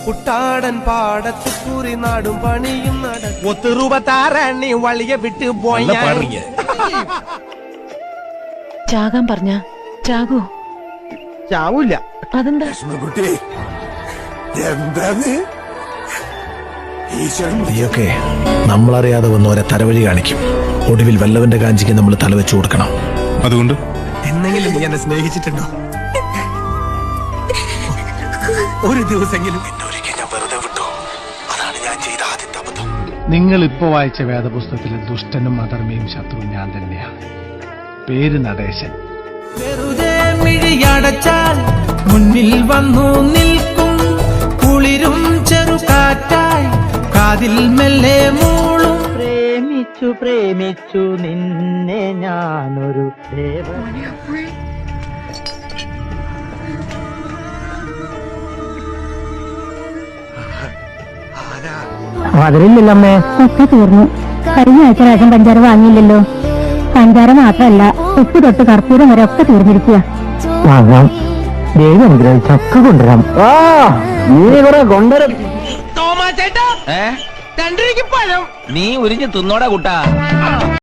കുട്ടാടൻ പാടത്ത് കുറി നാടും പണിയും ഒത്തുറുപത്താറണ്ണി വളിയെ വിട്ട് പോയ ചാകാൻ പറഞ്ഞ ചാകൂ? ചാവൂല. അതെന്താ? നീയൊക്കെ നമ്മളറിയാതെ വന്നവരെ തലവഴി കാണിക്കും. ഒടുവിൽ വല്ലവന്റെ കാഞ്ചിക്ക് നമ്മൾ തലവെച്ചു കൊടുക്കണം. അതുകൊണ്ട് എന്നെങ്കിലും നീ എന്നെ സ്നേഹിച്ചിട്ടുണ്ടോ? ഒരു ദിവസമെങ്കിലും എന്നൊരിക്കൽ ഞാൻ വെറുതെ വിട്ടു. അതാണ് ഞാൻ ചെയ്ത ആദ്യത്തെ അബദ്ധം. നിങ്ങൾ ഇപ്പോ വായിച്ച വേദപുസ്തകത്തിലെ ദുഷ്ടനും അധർമ്മിയും ശത്രു ഞാൻ തന്നെയാണ്. പേര് നടേശൻ. വെറുതെ മിഴിയടച്ചാൽ മുന്നിൽ വന്നു നിൽക്കും കുളിരും ചെറുകാറ്റായി കാതിൽ മെല്ലെ മൂളും. പ്രേമിച്ചു പ്രേമിച്ചു നിന്നെ ഞാനൊരു അതിലില്ലല്ലേ? ഒക്കെ തീർന്നു. കഴിഞ്ഞ ആഴ്ച റേഷൻ പഞ്ചാര വാങ്ങിയില്ലല്ലോ. പഞ്ചാര മാത്രമല്ല, ഉപ്പ് തൊട്ട് കർപ്പൂരം വരെ ഒക്കെ തീർന്നിരിക്കുക. ദൈവം അനുഗ്രഹിച്ചൊക്കെ കൊണ്ടുവരാം. നീ കുറെ കൊണ്ടുവരും. നീ ഉരിഞ്ഞ് തിന്നോടാ കൂട്ടാ.